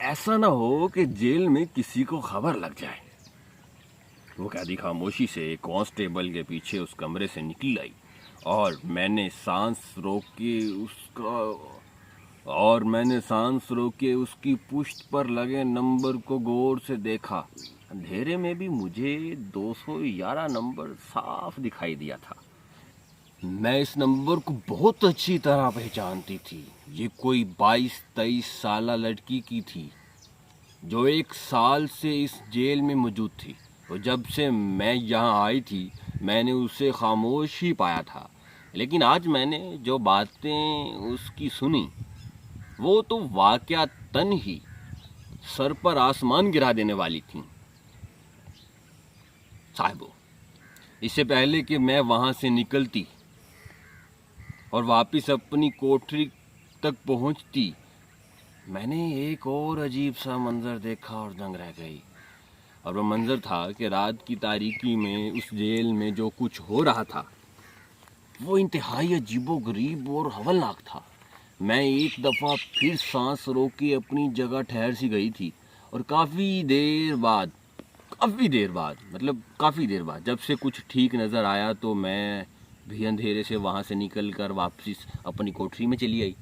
ایسا نہ ہو کہ جیل میں کسی کو خبر لگ جائے۔ وہ قیدی خاموشی سے کانسٹیبل کے پیچھے اس کمرے سے نکل آئی اور میں نے سانس روک کے اس کی پشت پر لگے نمبر کو غور سے دیکھا۔ اندھیرے میں بھی مجھے 211 نمبر صاف دکھائی دیا تھا۔ میں اس نمبر کو بہت اچھی طرح پہچانتی تھی۔ یہ کوئی 22-23 سالہ لڑکی کی تھی جو 1 سال سے اس جیل میں موجود تھی، اور جب سے میں یہاں آئی تھی میں نے اسے خاموش ہی پایا تھا، لیکن آج میں نے جو باتیں اس کی سنی وہ تو واقعتاً ہی سر پر آسمان گرا دینے والی تھیں۔ صاحبو، اس سے پہلے کہ میں وہاں سے نکلتی اور واپس اپنی کوٹری تک پہنچتی، میں نے ایک اور عجیب سا منظر دیکھا اور دنگ رہ گئی۔ اور وہ منظر تھا کہ رات کی تاریکی میں اس جیل میں جو کچھ ہو رہا تھا وہ انتہائی عجیب و غریب اور ہولناک تھا۔ میں ایک دفعہ پھر سانس روک کے اپنی جگہ ٹھہر سی گئی تھی، اور کافی دیر بعد جب سے کچھ ٹھیک نظر آیا تو میں بھی اندھیرے سے وہاں سے نکل کر واپس اپنی کوٹری میں چلی آئی۔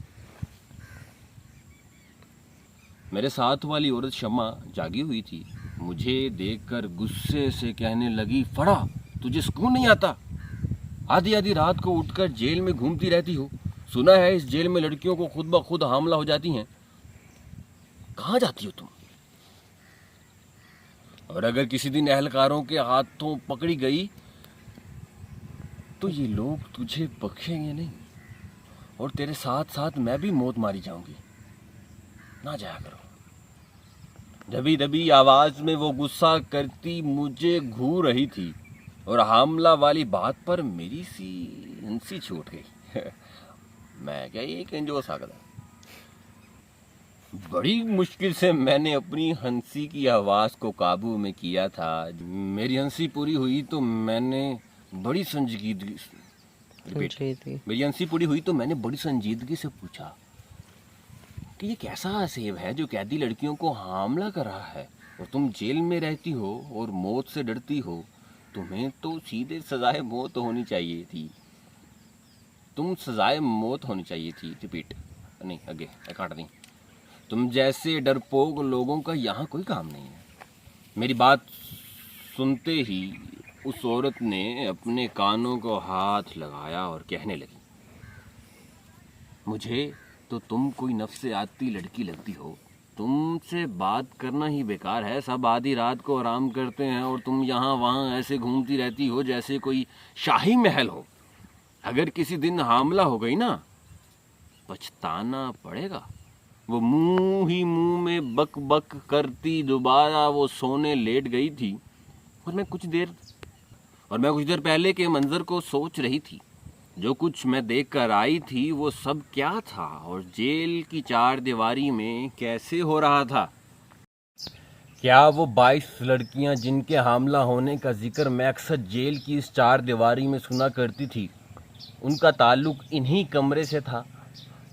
میرے ساتھ والی عورت شمع جاگی ہوئی تھی۔ مجھے دیکھ کر غصے سے کہنے لگی، فڑا، تجھے سکون نہیں آتا؟ آدھی رات کو اٹھ کر جیل میں گھومتی رہتی ہو۔ سنا ہے اس جیل میں لڑکیوں کو خود بخود حاملہ ہو جاتی ہیں۔ کہاں جاتی ہو تم؟ اور اگر کسی دن اہلکاروں کے ہاتھوں پکڑی گئی تو یہ لوگ تجھے بخشیں گے نہیں، اور تیرے ساتھ ساتھ میں بھی موت ماری جاؤں گی۔ نہ جایا کرو۔ دبی آواز میں وہ غصہ کرتی مجھے گھور رہی تھی، اور حاملہ والی بات پر میری سی ہنسی چھوٹ گئی۔ میں کیا یہ کنجوس آ گیا؟ بڑی مشکل سے میں نے اپنی ہنسی کی آواز کو قابو میں کیا تھا۔ میری ہنسی پوری ہوئی تو میں نے بڑی سنجیدگی سے پوچھا کہ یہ کیسا عصیب ہے جو قیدی لڑکیوں کو حاملہ کر رہا ہے، اور تم جیل میں رہتی ہو اور موت سے ڈرتی ہو؟ تمہیں تو سیدھے سزائے موت ہونی چاہیے تھی۔ تم جیسے ڈرپوک لوگوں کا یہاں کوئی کام نہیں ہے۔ میری بات سنتے ہی اس عورت نے اپنے کانوں کو ہاتھ لگایا اور کہنے لگی، مجھے تو تم کوئی نفس آتی لڑکی لگتی ہو۔ تم سے بات کرنا ہی بیکار ہے۔ سب آدھی رات کو آرام کرتے ہیں اور تم یہاں وہاں ایسے گھومتی رہتی ہو جیسے کوئی شاہی محل ہو۔ اگر کسی دن حاملہ ہو گئی نا، پچھتانا پڑے گا۔ وہ منہ میں بک بک کرتی دوبارہ وہ سونے لیٹ گئی تھی، اور میں کچھ دیر پہلے کے منظر کو سوچ رہی تھی۔ جو کچھ میں دیکھ کر آئی تھی وہ سب کیا تھا، اور جیل کی 4 دیواری میں کیسے ہو رہا تھا؟ کیا وہ 22 لڑکیاں جن کے حاملہ ہونے کا ذکر میں اکثر جیل کی اس 4 دیواری میں سنا کرتی تھی، ان کا تعلق انہی کمرے سے تھا؟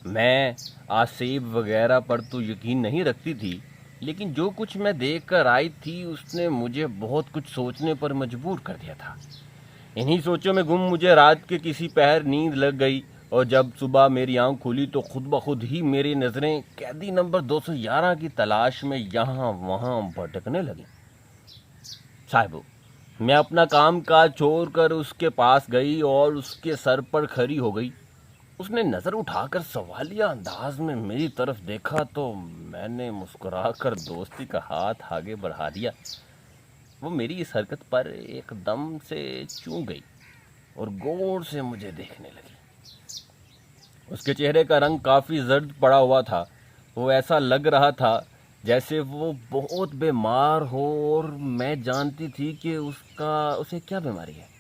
میں آسیب وغیرہ پر تو یقین نہیں رکھتی تھی، لیکن جو کچھ میں دیکھ کر آئی تھی اس نے مجھے بہت کچھ سوچنے پر مجبور کر دیا تھا۔ انہی سوچوں میں گم مجھے رات کے کسی پہر نیند لگ گئی، اور جب صبح میری آنکھ کھلی تو خود بخود ہی میری نظریں قیدی نمبر 211 کی تلاش میں یہاں وہاں بھٹکنے لگیں۔ صاحبو، میں اپنا کام کاج چھوڑ کر اس کے پاس گئی اور اس کے سر پر کھڑی ہو گئی۔ اس نے نظر اٹھا کر سوالیہ انداز میں میری طرف دیکھا تو میں نے مسکرا کر دوستی کا ہاتھ آگے بڑھا دیا۔ وہ میری اس حرکت پر ایک دم سے چونک گئی اور غور سے مجھے دیکھنے لگی۔ اس کے چہرے کا رنگ کافی زرد پڑا ہوا تھا۔ وہ ایسا لگ رہا تھا جیسے وہ بہت بیمار ہو، اور میں جانتی تھی کہ اسے کیا بیماری ہے۔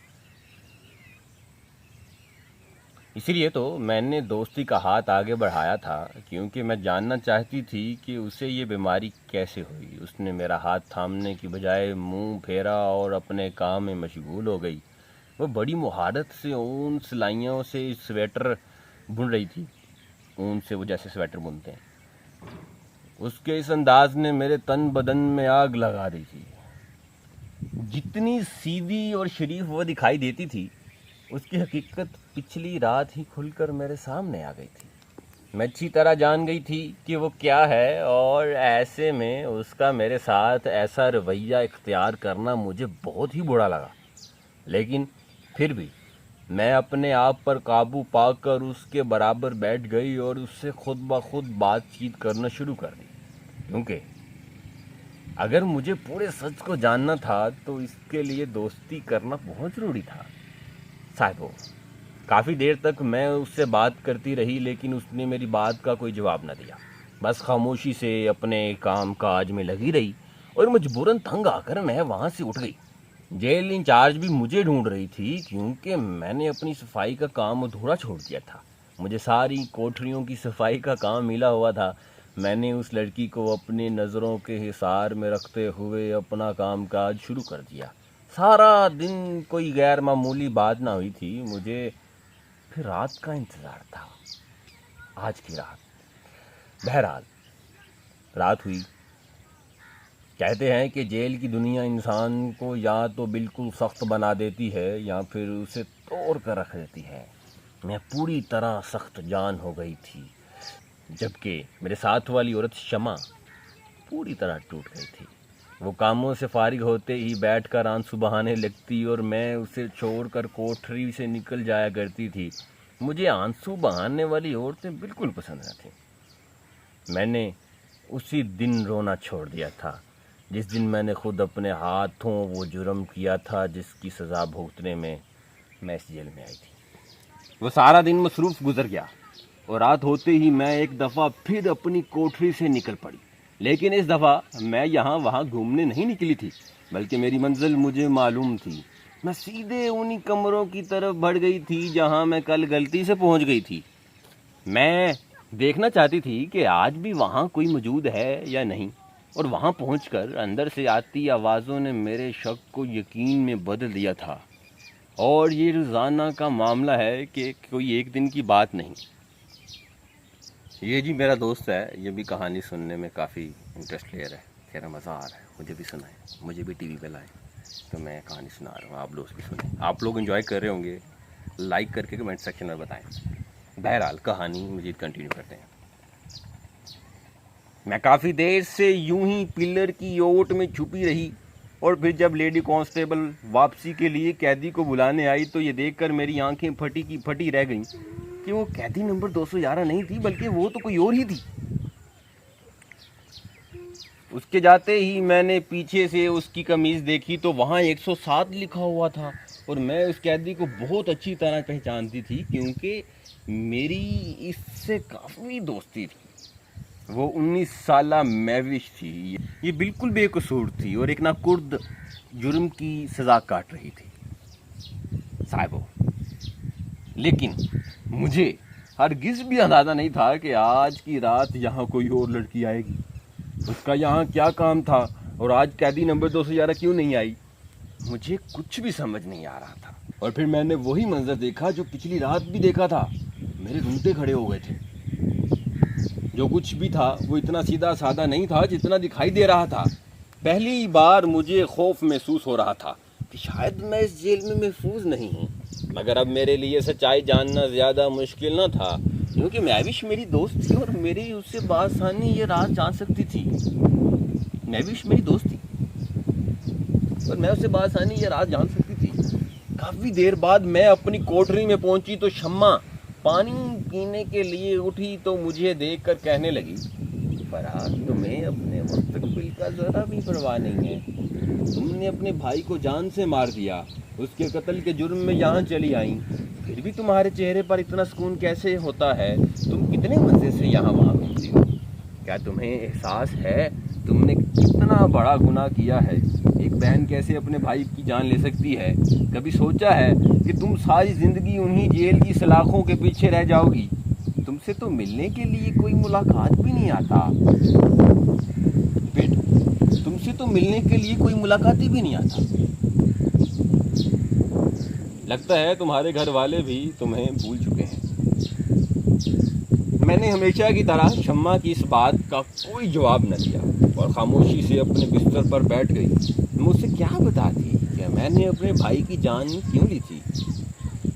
اسی لیے تو میں نے دوستی کا ہاتھ آگے بڑھایا تھا، کیونکہ میں جاننا چاہتی تھی کہ اسے یہ بیماری کیسے ہوئی۔ اس نے میرا ہاتھ تھامنے کی بجائے منہ پھیرا اور اپنے کام میں مشغول ہو گئی۔ وہ بڑی مہارت سے اون سلائیوں سے سویٹر بن رہی تھی۔ اون سے وہ جیسے سویٹر بنتے ہیں۔ اس کے اس انداز نے میرے تن بدن میں آگ لگا دی تھی۔ جتنی سیدھی اور شریف وہ دکھائی دیتی تھی، اس کی حقیقت پچھلی رات ہی کھل کر میرے سامنے آ گئی تھی۔ میں اچھی طرح جان گئی تھی کہ وہ کیا ہے، اور ایسے میں اس کا میرے ساتھ ایسا رویہ اختیار کرنا مجھے بہت ہی برا لگا، لیکن پھر بھی میں اپنے آپ پر قابو پا کر اس کے برابر بیٹھ گئی اور اس سے خود بخود بات چیت کرنا شروع کر دی، کیونکہ اگر مجھے پورے سچ کو جاننا تھا تو اس کے لیے دوستی کرنا بہت ضروری تھا۔ صاحبو، کافی دیر تک میں اس سے بات کرتی رہی، لیکن اس نے میری بات کا کوئی جواب نہ دیا، بس خاموشی سے اپنے کام کاج میں لگی رہی، اور مجبوراً تنگ آ کر میں وہاں سے اٹھ گئی۔ جیل انچارج بھی مجھے ڈھونڈ رہی تھی، کیونکہ میں نے اپنی صفائی کا کام ادھورا چھوڑ دیا تھا۔ مجھے ساری کوٹھریوں کی صفائی کا کام ملا ہوا تھا۔ میں نے اس لڑکی کو اپنی نظروں کے حصار میں رکھتے ہوئے اپنا کام کاج شروع کر دیا۔ سارا دن کوئی غیر معمولی بات نہ ہوئی تھی۔ مجھے پھر رات کا انتظار تھا، آج کی رات۔ بہرحال رات ہوئی۔ کہتے ہیں کہ جیل کی دنیا انسان کو یا تو بالکل سخت بنا دیتی ہے یا پھر اسے توڑ کر رکھ دیتی ہے۔ میں پوری طرح سخت جان ہو گئی تھی، جبکہ میرے ساتھ والی عورت شمع پوری طرح ٹوٹ گئی تھی۔ وہ کاموں سے فارغ ہوتے ہی بیٹھ کر آنسو بہانے لگتی اور میں اسے چھوڑ کر کوٹھری سے نکل جایا کرتی تھی۔ مجھے آنسو بہانے والی عورتیں بالکل پسند نہ تھیں۔ میں نے اسی دن رونا چھوڑ دیا تھا جس دن میں نے خود اپنے ہاتھوں وہ جرم کیا تھا جس کی سزا بھگتنے میں اس جیل میں آئی تھی۔ وہ سارا دن مصروف گزر گیا اور رات ہوتے ہی میں ایک دفعہ پھر اپنی کوٹھری سے نکل پڑی، لیکن اس دفعہ میں یہاں وہاں گھومنے نہیں نکلی تھی، بلکہ میری منزل مجھے معلوم تھی۔ میں سیدھے انہی کمروں کی طرف بڑھ گئی تھی جہاں میں کل غلطی سے پہنچ گئی تھی۔ میں دیکھنا چاہتی تھی کہ آج بھی وہاں کوئی موجود ہے یا نہیں، اور وہاں پہنچ کر اندر سے آتی آوازوں نے میرے شک کو یقین میں بدل دیا تھا۔ اور یہ روزانہ کا معاملہ ہے کہ کوئی ایک دن کی بات نہیں۔ یہ جی میرا دوست ہے، یہ بھی کہانی سننے میں کافی انٹرسٹ لے رہا ہے، کہہ رہا مزہ آ رہا ہے، مجھے بھی سنائیں، مجھے بھی ٹی وی پہ لائیں، تو میں کہانی سنا رہا ہوں، آپ لوگ بھی سنیں۔ آپ لوگ انجوائے کر رہے ہوں گے، لائک کر کے کمنٹ سیکشن میں بتائیں۔ بہرحال کہانی مزید کنٹینیو کرتے ہیں۔ میں کافی دیر سے یوں ہی پلر کی اوٹ میں چھپی رہی، اور پھر جب لیڈی کانسٹیبل واپسی کے لیے قیدی کو بلانے آئی تو یہ دیکھ کر میری آنکھیں پھٹی کی پھٹی رہ گئیں کہ وہ قیدی نمبر 211 نہیں تھی، بلکہ وہ تو کوئی اور ہی تھی۔ اس کے جاتے ہی میں نے پیچھے سے اس کی قمیض دیکھی تو وہاں 107 لکھا ہوا تھا، اور میں اس قیدی کو بہت اچھی طرح پہچانتی تھی کیونکہ میری اس سے کافی دوستی تھی۔ وہ 19 سالہ میوش تھی، یہ بالکل بے قصور تھی اور ایک ناکرد جرم کی سزا کاٹ رہی تھی۔ صاحبو، لیکن مجھے ہرگز بھی اندازہ نہیں تھا کہ آج کی رات یہاں کوئی اور لڑکی آئے گی۔ اس کا یہاں کیا کام تھا اور آج قیدی نمبر 211 کیوں نہیں آئی؟ مجھے کچھ بھی سمجھ نہیں آ رہا تھا۔ اور پھر میں نے وہی منظر دیکھا جو پچھلی رات بھی دیکھا تھا۔ میرے رونگٹے کھڑے ہو گئے تھے۔ جو کچھ بھی تھا وہ اتنا سیدھا سادہ نہیں تھا جتنا دکھائی دے رہا تھا۔ پہلی بار مجھے خوف محسوس ہو رہا تھا کہ شاید میں اس جیل میں محفوظ نہیں ہوں، مگر اب میرے لیے سچائی جاننا زیادہ مشکل نہ تھا، کیونکہ میوش میری دوست تھی اور میری اس سے بآسانی یہ راز جان سکتی تھی۔ میوش میری دوست تھی اور میں اس سے بآسانی یہ راز جان سکتی تھی۔ کافی دیر بعد میں اپنی کوٹری میں پہنچی تو شمع پانی پینے کے لیے اٹھی تو مجھے دیکھ کر کہنے لگی، فراز، تمہیں اپنے مستقبل کا ذرا بھی پرواہ نہیں ہے۔ تم نے اپنے بھائی کو جان سے مار دیا، اس کے قتل کے جرم میں یہاں چلی آئیں، پھر بھی تمہارے چہرے پر اتنا سکون کیسے ہوتا ہے؟ تم کتنے مزے سے یہاں وہاں گھومتی ہو؟ کیا تمہیں احساس ہے تم نے کتنا بڑا گناہ کیا ہے؟ ایک بہن کیسے اپنے بھائی کی جان لے سکتی ہے؟ کبھی سوچا ہے کہ تم ساری زندگی انہی جیل کی سلاخوں کے پیچھے رہ جاؤ گی؟ تم سے تو ملنے کے لیے کوئی ملاقات بھی نہیں آتا۔ تم سے تو ملنے کے لیے کوئی ملاقات بھی نہیں آتا۔ لگتا ہے تمہارے گھر والے بھی تمہیں بھول چکے ہیں۔ میں نے ہمیشہ کی طرح شمع کی اس بات کا کوئی جواب نہ دیا اور خاموشی سے اپنے بستر پر بیٹھ گئی۔ مجھ سے کیا بتاتی کہ میں نے اپنے بھائی کی جان کیوں لی تھی؟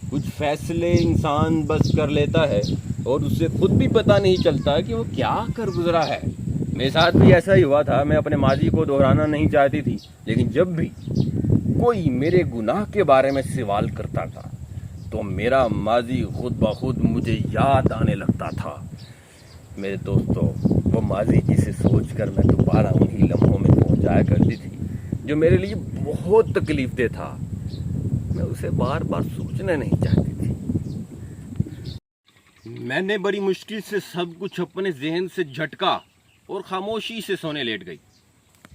کچھ فیصلے انسان بس کر لیتا ہے اور اسے خود بھی پتہ نہیں چلتا کہ وہ کیا کر گزرا ہے۔ میرے ساتھ بھی ایسا ہی ہوا تھا۔ میں اپنے ماضی کو دہرانا نہیں چاہتی تھی، لیکن جب بھی کوئی میرے گناہ کے بارے میں سوال کرتا تھا تو میرا ماضی خود بخود مجھے یاد آنے لگتا تھا۔ میرے دوستو، وہ ماضی جسے سوچ کر میں دوبارہ انہی لمحوں میں پہنچ جایا کرتی تھی جو میرے لیے بہت تکلیف دہ تھا، میں اسے بار بار سوچنا نہیں چاہتی تھی۔ میں نے بڑی مشکل سے سب کچھ اپنے ذہن سے جھٹکا اور خاموشی سے سونے لیٹ گئی۔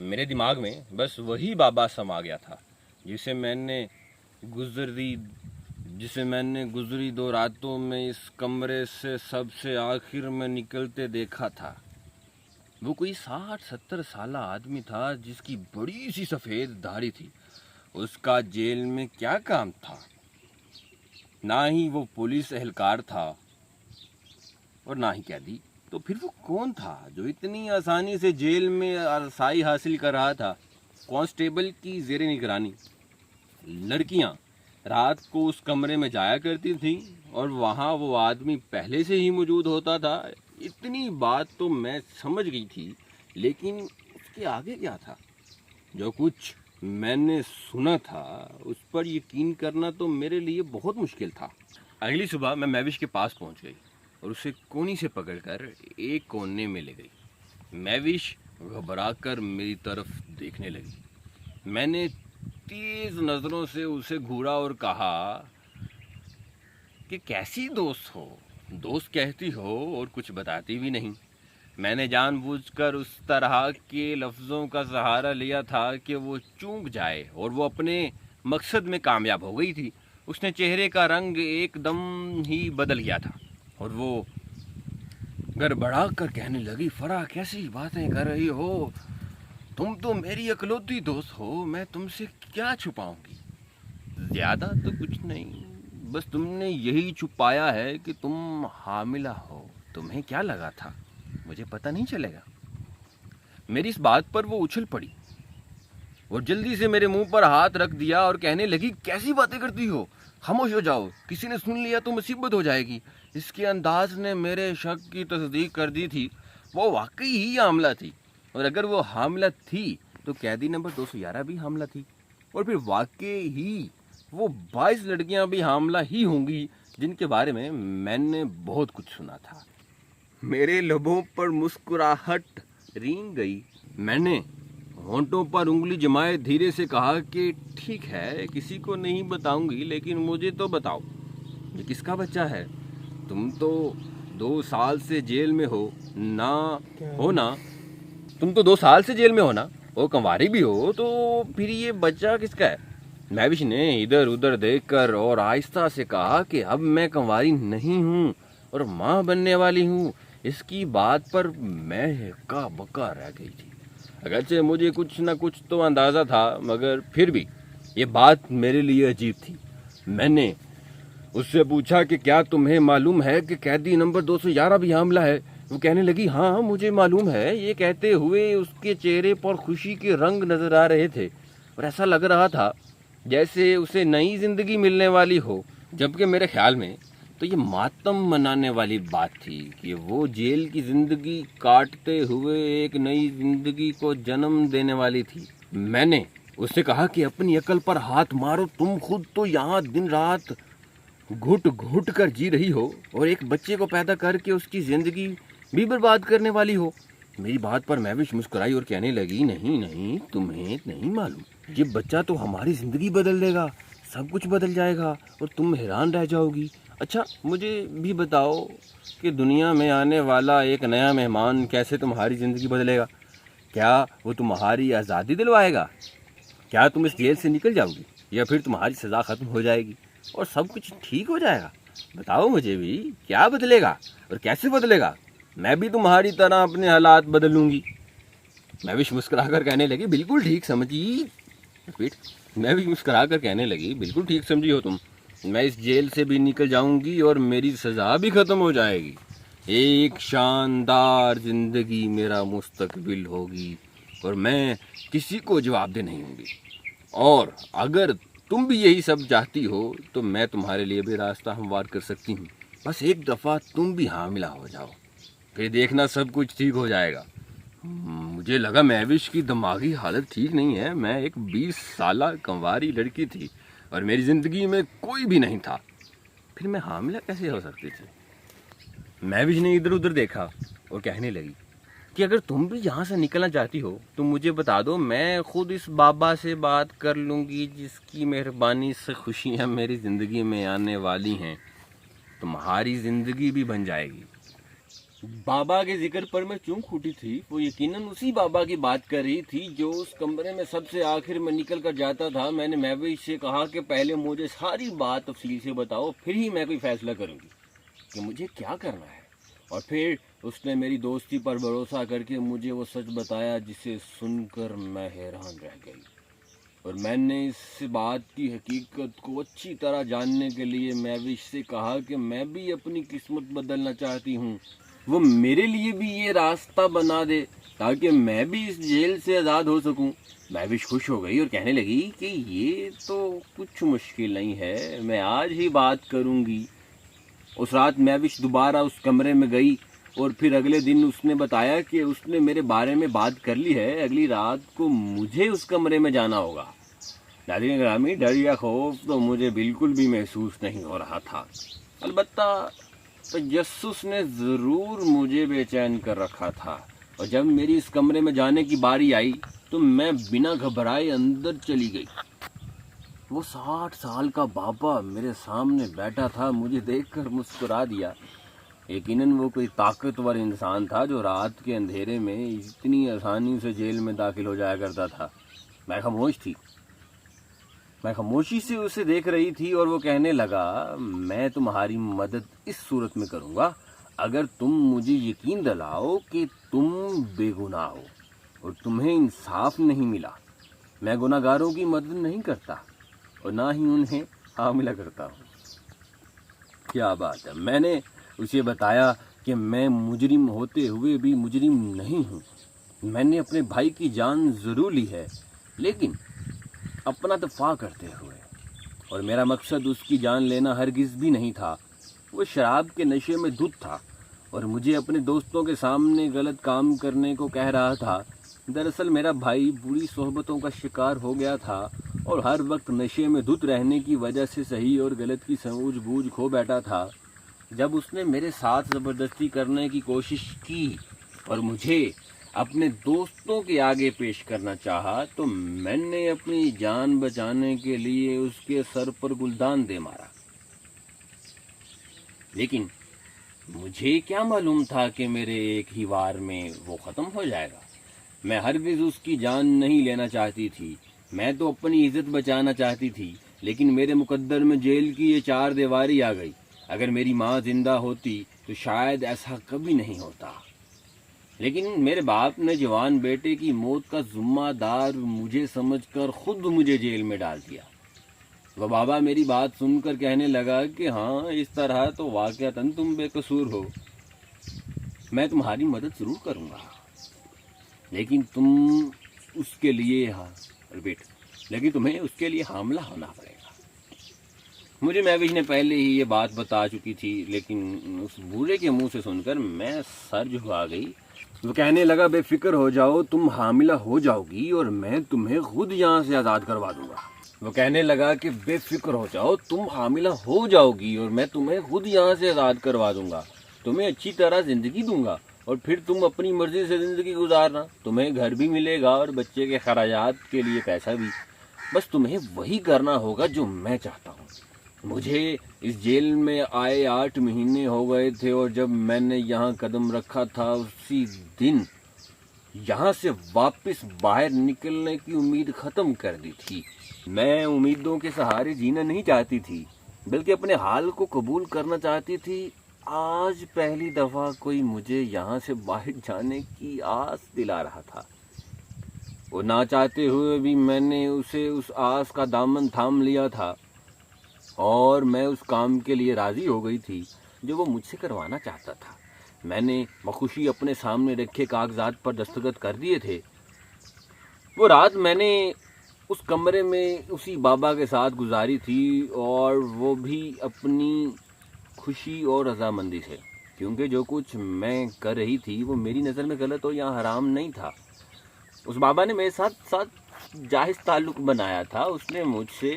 میرے دماغ میں بس وہی بابا سما گیا تھا جسے میں نے گزری 2 راتوں میں اس کمرے سے سب سے آخر میں نکلتے دیکھا تھا۔ وہ کوئی 60-70 سالہ آدمی تھا جس کی بڑی سی سفید داڑھی تھی۔ اس کا جیل میں کیا کام تھا؟ نہ ہی وہ پولیس اہلکار تھا اور نہ ہی قیدی۔ تو پھر وہ کون تھا جو اتنی آسانی سے جیل میں رسائی حاصل کر رہا تھا؟ کانسٹیبل کی زیر نگرانی لڑکیاں رات کو اس کمرے میں جایا کرتی تھیں اور وہاں وہ آدمی پہلے سے ہی موجود ہوتا تھا۔ اتنی بات تو میں سمجھ گئی تھی، لیکن اس کے آگے کیا تھا؟ جو کچھ میں نے سنا تھا اس پر یقین کرنا تو میرے لیے بہت مشکل تھا۔ اگلی صبح میں میوش کے پاس پہنچ گئی اور اسے کونی سے پکڑ کر ایک کونے میں لے گئی۔ میوش گھبرا کر میری طرف دیکھنے لگی۔ میں نے تیز نظروں سے اسے گھورا اور کہا کہ کیسی دوست ہو؟ دوست کہتی ہو اور کچھ بتاتی بھی نہیں۔ میں نے جان بوجھ کر اس طرح کے لفظوں کا سہارا لیا تھا کہ وہ چونک جائے، اور وہ اپنے مقصد میں کامیاب ہو گئی تھی۔ اس نے چہرے کا رنگ ایک دم ہی بدل گیا تھا اور وہ گڑبڑا کر کہنے لگی، فرح کیسی باتیں کر رہی ہو؟ تم تو میری اکلوتی دوست ہو، میں تم سے کیا چھپاؤں گی؟ زیادہ تو کچھ نہیں، بس تم نے یہی چھپایا ہے کہ تم حاملہ ہو۔ تمہیں کیا لگا تھا مجھے پتہ نہیں چلے گا؟ میری اس بات پر وہ اچھل پڑی اور جلدی سے میرے منہ پر ہاتھ رکھ دیا اور کہنے لگی، کیسی باتیں کرتی ہو؟ خاموش ہو جاؤ، کسی نے سن لیا تو مصیبت ہو جائے گی۔ اس کے انداز نے میرے شک کی تصدیق کر دی تھی۔ وہ واقعی ہی حاملہ تھی، اور اگر وہ حاملہ تھی تو قیدی نمبر 211 بھی حاملہ تھی، اور پھر واقعی ہی وہ 22 لڑکیاں بھی حاملہ ہی ہوں گی جن کے بارے میں نے بہت کچھ سنا تھا۔ میرے لبوں پر مسکراہٹ رینگ گئی۔ میں نے ہونٹوں پر انگلی جمائے دھیرے سے کہا کہ ٹھیک ہے، کسی کو نہیں بتاؤں گی، لیکن مجھے تو بتاؤ، یہ کس کا بچہ ہے؟ تم تو 2 سال سے جیل میں ہو نا؟ تم تو 2 سال سے جیل میں ہو نا؟ وہ کنواری بھی ہو تو پھر یہ بچہ کس کا ہے؟ میوش نے ادھر ادھر دیکھ کر اور آہستہ سے کہا کہ اب میں کنواری نہیں ہوں اور ماں بننے والی ہوں۔ اس کی بات پر میں ہکا بکا رہ گئی تھی۔ اگرچہ مجھے کچھ نہ کچھ تو اندازہ تھا، مگر پھر بھی یہ بات میرے لیے عجیب تھی۔ میں نے اس سے پوچھا کہ کیا تمہیں معلوم ہے کہ قیدی نمبر 211 بھی حاملہ ہے؟ وہ کہنے لگی، ہاں مجھے معلوم ہے۔ یہ کہتے ہوئے اس کے چہرے پر خوشی کے رنگ نظر آ رہے تھے اور ایسا لگ رہا تھا جیسے اسے نئی زندگی ملنے والی ہو، جبکہ میرے خیال میں تو یہ ماتم منانے والی بات تھی کہ وہ جیل کی زندگی کاٹتے ہوئے ایک نئی زندگی کو جنم دینے والی تھی۔ میں نے اس سے کہا کہ اپنی عقل پر ہاتھ مارو، تم خود تو یہاں دن رات گھٹ گھٹ کر جی رہی ہو اور ایک بچے کو پیدا کر کے اس کی زندگی بھی برباد کرنے والی ہو۔ میری بات پر میوش مسکرائی اور کہنے لگی، نہیں، تمہیں نہیں معلوم، یہ بچہ تو ہماری زندگی بدل دے گا، سب کچھ بدل جائے گا اور تم حیران رہ جاؤ گی۔ اچھا مجھے بھی بتاؤ کہ دنیا میں آنے والا ایک نیا مہمان کیسے تمہاری زندگی بدلے گا؟ کیا وہ تمہاری آزادی دلوائے گا؟ کیا تم اس جیل سے نکل جاؤ گی، یا پھر تمہاری سزا ختم ہو جائے گی اور سب کچھ ٹھیک ہو جائے گا؟ بتاؤ مجھے بھی، کیا بدلے گا اور کیسے بدلے گا؟ میں بھی تمہاری طرح اپنے حالات بدل لوں گی۔ میوش مسکرا کر کہنے لگی، بالکل ٹھیک سمجھی۔ میوش مسکرا کر کہنے لگی، بالکل ٹھیک سمجھی ہو تم۔ میں اس جیل سے بھی نکل جاؤں گی اور میری سزا بھی ختم ہو جائے گی۔ ایک شاندار زندگی میرا مستقبل ہوگی اور میں کسی کو جواب دہ نہیں ہوں گی. اور اگر تم بھی یہی سب چاہتی ہو تو میں تمہارے لیے بھی راستہ ہموار کر سکتی ہوں. بس ایک دفعہ تم بھی حاملہ ہو جاؤ، پھر دیکھنا سب کچھ ٹھیک ہو جائے گا. مجھے لگا مہوش کی دماغی حالت ٹھیک نہیں ہے. میں ایک 20 سالہ کنواری لڑکی تھی اور میری زندگی میں کوئی بھی نہیں تھا، پھر میں حاملہ کیسے ہو سکتی تھی؟ مہوش نے ادھر ادھر دیکھا اور کہنے لگی کہ اگر تم بھی یہاں سے نکلنا چاہتی ہو تو مجھے بتا دو، میں خود اس بابا سے بات کر لوں گی جس کی مہربانی سے خوشیاں میری زندگی میں آنے والی ہیں. تمہاری زندگی بھی بن جائے گی. بابا کے ذکر پر میں کیوں کھوٹی تھی؟ وہ یقیناً اسی بابا کی بات کر رہی تھی جو اس کمرے میں سب سے آخر میں نکل کر جاتا تھا. میں نے مہوش سے کہا کہ پہلے مجھے ساری بات تفصیل سے بتاؤ، پھر ہی میں کوئی فیصلہ کروں گی کہ مجھے کیا کرنا ہے. اور پھر اس نے میری دوستی پر بھروسہ کر کے مجھے وہ سچ بتایا جسے سن کر میں حیران رہ گئی. اور میں نے اس بات کی حقیقت کو اچھی طرح جاننے کے لیے مہوش سے کہا کہ میں بھی اپنی قسمت بدلنا چاہتی ہوں. وہ میرے لیے بھی یہ راستہ بنا دے تاکہ میں بھی اس جیل سے آزاد ہو سکوں. مہوش خوش ہو گئی اور کہنے لگی کہ یہ تو کچھ مشکل نہیں ہے، میں آج ہی بات کروں گی. اس رات مہوش دوبارہ اس کمرے میں گئی اور پھر اگلے دن اس نے بتایا کہ اس نے میرے بارے میں بات کر لی ہے. اگلی رات کو مجھے اس کمرے میں جانا ہوگا. ناظرین گرامی، ڈر یا خوف تو مجھے بالکل بھی محسوس نہیں ہو رہا تھا، البتہ تجسس نے ضرور مجھے بے چین کر رکھا تھا. اور جب میری اس کمرے میں جانے کی باری آئی تو میں بنا گھبرائے اندر چلی گئی. وہ 60 سال کا بابا میرے سامنے بیٹھا تھا. مجھے دیکھ کر مسکرا دیا. یقیناً وہ کوئی طاقتور انسان تھا جو رات کے اندھیرے میں اتنی آسانی سے جیل میں داخل ہو جایا کرتا تھا. میں خاموش تھی. میں خاموشی سے اسے دیکھ رہی تھی اور وہ کہنے لگا، میں تمہاری مدد اس صورت میں کروں گا اگر تم مجھے یقین دلاؤ کہ تم بے گناہ ہو اور تمہیں انصاف نہیں ملا. میں گناہ گاروں کی مدد نہیں کرتا اور نہ ہی انہیں حاملہ کرتا ہوں. کیا بات ہے. میں نے اسے بتایا کہ میں مجرم ہوتے ہوئے بھی مجرم نہیں ہوں. میں نے اپنے بھائی کی جان ضرور لی ہے لیکن اپنا دفاع کرتے ہوئے، اور میرا مقصد اس کی جان لینا ہرگز بھی نہیں تھا. وہ شراب کے نشے میں دھت تھا اور مجھے اپنے دوستوں کے سامنے غلط کام کرنے کو کہہ رہا تھا. دراصل میرا بھائی بری صحبتوں کا شکار ہو گیا تھا اور ہر وقت نشے میں دھت رہنے کی وجہ سے صحیح اور غلط کی سمجھ بوجھ کھو بیٹھا تھا. جب اس نے میرے ساتھ زبردستی کرنے کی کوشش کی اور مجھے اپنے دوستوں کے آگے پیش کرنا چاہا تو میں نے اپنی جان بچانے کے لیے اس کے سر پر گلدان دے مارا. لیکن مجھے کیا معلوم تھا کہ میرے ایک ہی وار میں وہ ختم ہو جائے گا. میں ہرگز اس کی جان نہیں لینا چاہتی تھی. میں تو اپنی عزت بچانا چاہتی تھی. لیکن میرے مقدر میں جیل کی یہ 4 دیواری آ گئی. اگر میری ماں زندہ ہوتی تو شاید ایسا کبھی نہیں ہوتا. لیکن میرے باپ نے جوان بیٹے کی موت کا ذمہ دار مجھے سمجھ کر خود مجھے جیل میں ڈال دیا. وہ بابا میری بات سن کر کہنے لگا کہ ہاں، اس طرح تو واقعتاً تم بے قصور ہو. میں تمہاری مدد ضرور کروں گا لیکن تمہیں اس کے لیے حاملہ ہونا پڑے گا. مجھے مہوش نے پہلے ہی یہ بات بتا چکی تھی لیکن اس بوڑھے کے منہ سے سن کر میں سر جھکا گئی. وہ کہنے لگا، بے فکر ہو جاؤ، تم حاملہ ہو جاؤ گی اور میں تمہیں خود یہاں سے آزاد کروا دوں گا. وہ کہنے لگا کہ بے فکر ہو جاؤ، تم حاملہ ہو جاؤ گی اور میں تمہیں خود یہاں سے آزاد کروا دوں گا. تمہیں اچھی طرح زندگی دوں گا اور پھر تم اپنی مرضی سے زندگی گزارنا. تمہیں گھر بھی ملے گا اور بچے کے خراجات کے لیے پیسہ بھی. بس تمہیں وہی کرنا ہوگا جو میں چاہتا ہوں. مجھے اس جیل میں آئے 8 مہینے ہو گئے تھے اور جب میں نے یہاں قدم رکھا تھا اسی دن یہاں سے واپس باہر نکلنے کی امید ختم کر دی تھی. میں امیدوں کے سہارے جینا نہیں چاہتی تھی بلکہ اپنے حال کو قبول کرنا چاہتی تھی. آج پہلی دفعہ کوئی مجھے یہاں سے باہر جانے کی آس دلا رہا تھا. وہ نہ چاہتے ہوئے بھی میں نے اسے اس آس کا دامن تھام لیا تھا اور میں اس کام کے لیے راضی ہو گئی تھی جو وہ مجھ سے کروانا چاہتا تھا. میں نے بخوشی اپنے سامنے رکھے کاغذات پر دستخط کر دیے تھے۔ وہ رات میں نے اس کمرے میں اسی بابا کے ساتھ گزاری تھی، اور وہ بھی اپنی خوشی اور رضامندی سے، کیونکہ جو کچھ میں کر رہی تھی وہ میری نظر میں غلط اور یا حرام نہیں تھا۔ اس بابا نے میرے ساتھ جائز تعلق بنایا تھا، اس نے مجھ سے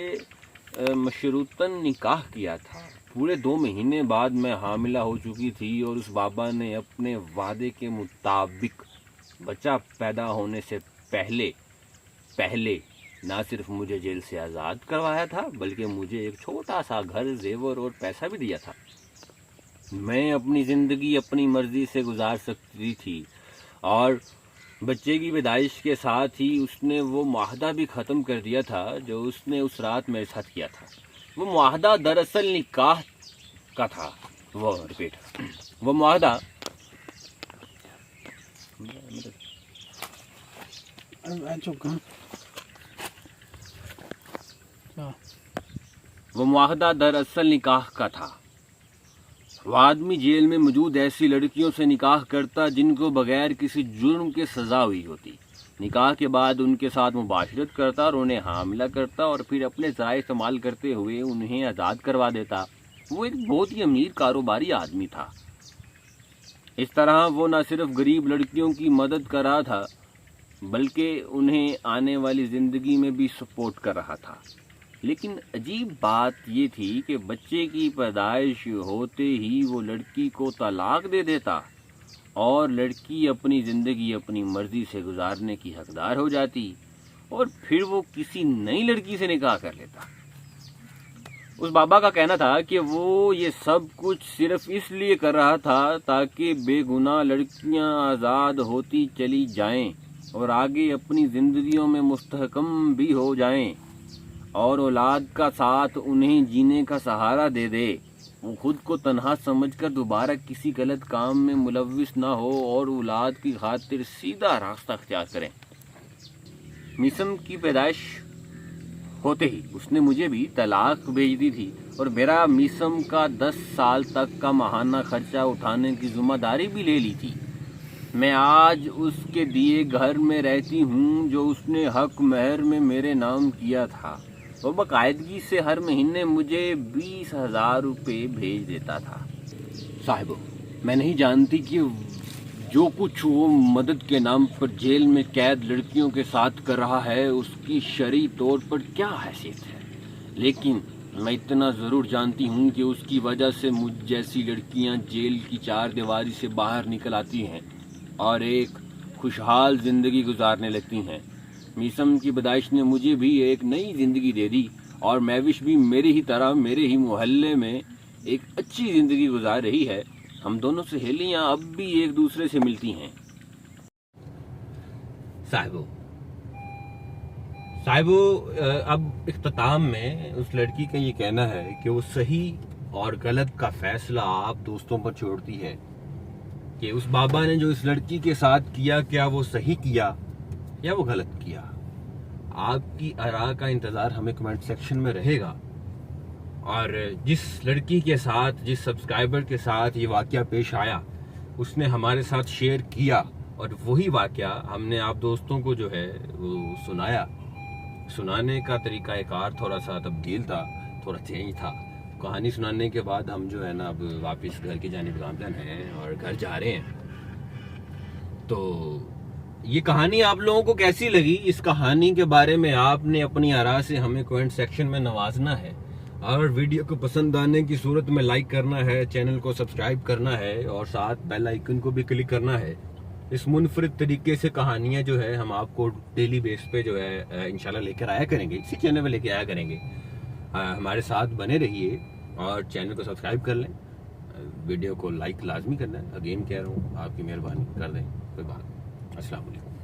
مشروطاً نکاح کیا تھا۔ پورے 2 مہینے بعد میں حاملہ ہو چکی تھی، اور اس بابا نے اپنے وعدے کے مطابق بچہ پیدا ہونے سے پہلے نہ صرف مجھے جیل سے آزاد کروایا تھا، بلکہ مجھے ایک چھوٹا سا گھر، زیور اور پیسہ بھی دیا تھا۔ میں اپنی زندگی اپنی مرضی سے گزار سکتی تھی، اور بچے کی پیدائش کے ساتھ ہی اس نے وہ معاہدہ بھی ختم کر دیا تھا جو اس نے اس رات میرے ساتھ کیا تھا۔ وہ معاہدہ دراصل نکاح کا تھا۔ وہ معاہدہ دراصل نکاح کا تھا۔ وہ آدمی جیل میں موجود ایسی لڑکیوں سے نکاح کرتا جن کو بغیر کسی جرم کے سزا ہوئی ہوتی۔ نکاح کے بعد ان کے ساتھ مباشرت کرتا اور انہیں حاملہ کرتا، اور پھر اپنے ذرائع استعمال کرتے ہوئے انہیں آزاد کروا دیتا۔ وہ ایک بہت ہی امیر کاروباری آدمی تھا۔ اس طرح وہ نہ صرف غریب لڑکیوں کی مدد کر رہا تھا، بلکہ انہیں آنے والی زندگی میں بھی سپورٹ کر رہا تھا۔ لیکن عجیب بات یہ تھی کہ بچے کی پیدائش ہوتے ہی وہ لڑکی کو طلاق دے دیتا، اور لڑکی اپنی زندگی اپنی مرضی سے گزارنے کی حقدار ہو جاتی، اور پھر وہ کسی نئی لڑکی سے نکاح کر لیتا۔ اس بابا کا کہنا تھا کہ وہ یہ سب کچھ صرف اس لیے کر رہا تھا تاکہ بے گناہ لڑکیاں آزاد ہوتی چلی جائیں اور آگے اپنی زندگیوں میں مستحکم بھی ہو جائیں، اور اولاد کا ساتھ انہیں جینے کا سہارا دے دے۔ وہ خود کو تنہا سمجھ کر دوبارہ کسی غلط کام میں ملوث نہ ہو، اور اولاد کی خاطر سیدھا راستہ اختیار کریں۔ میسم کی پیدائش ہوتے ہی اس نے مجھے بھی طلاق بھیج دی تھی، اور میرا میسم کا 10 سال تک کا ماہانہ خرچہ اٹھانے کی ذمہ داری بھی لے لی تھی۔ میں آج اس کے دیے گھر میں رہتی ہوں جو اس نے حق مہر میں میرے نام کیا تھا۔ وہ باقاعدگی سے ہر مہینے مجھے 20,000 روپے بھیج دیتا تھا۔ صاحبو، میں نہیں جانتی کہ جو کچھ وہ مدد کے نام پر جیل میں قید لڑکیوں کے ساتھ کر رہا ہے اس کی شرعی طور پر کیا حیثیت ہے، لیکن میں اتنا ضرور جانتی ہوں کہ اس کی وجہ سے مجھ جیسی لڑکیاں جیل کی 4 دیواری سے باہر نکل آتی ہیں اور ایک خوشحال زندگی گزارنے لگتی ہیں۔ میسم کی پیدائش نے مجھے بھی ایک نئی زندگی دے دی، اور میوش بھی میری ہی طرح میرے ہی محلے میں ایک اچھی زندگی گزار رہی ہے۔ ہم دونوں سہیلیاں اب بھی ایک دوسرے سے ملتی ہیں۔ صاحبو، اب اختتام میں اس لڑکی کا یہ کہنا ہے کہ وہ صحیح اور غلط کا فیصلہ آپ دوستوں پر چھوڑتی ہے، کہ اس بابا نے جو اس لڑکی کے ساتھ کیا، کیا وہ صحیح کیا یا وہ غلط کیا۔ آپ کی آراء کا انتظار ہمیں کمنٹ سیکشن میں رہے گا، اور جس لڑکی کے ساتھ، جس سبسکرائبر کے ساتھ یہ واقعہ پیش آیا، اس نے ہمارے ساتھ شیئر کیا، اور وہی واقعہ ہم نے آپ دوستوں کو جو ہے وہ سنایا۔ سنانے کا طریقہ کار تھوڑا سا تبدیل تھا، تھوڑا چینج تھا۔ کہانی سنانے کے بعد ہم جو ہے نا اب واپس گھر کی جانب گامزن ہیں اور گھر جا رہے ہیں۔ تو یہ کہانی آپ لوگوں کو کیسی لگی؟ اس کہانی کے بارے میں آپ نے اپنی آراء سے ہمیں کومنٹ سیکشن میں نوازنا ہے، اور ویڈیو کو پسند آنے کی صورت میں لائک کرنا ہے، چینل کو سبسکرائب کرنا ہے، اور ساتھ بیل آئیکن کو بھی کلک کرنا ہے۔ اس منفرد طریقے سے کہانیاں جو ہے ہم آپ کو ڈیلی بیس پہ جو ہے انشاءاللہ لے کر آیا کریں گے، اسی چینل پہ لے کے آیا کریں گے۔ ہمارے ساتھ بنے رہیے اور چینل کو سبسکرائب کر لیں، ویڈیو کو لائک لازمی کرنا ہے۔ اگین کہہ رہا ہوں، آپ کی مہربانی کر دیں، کوئی بات۔ السلام علیکم۔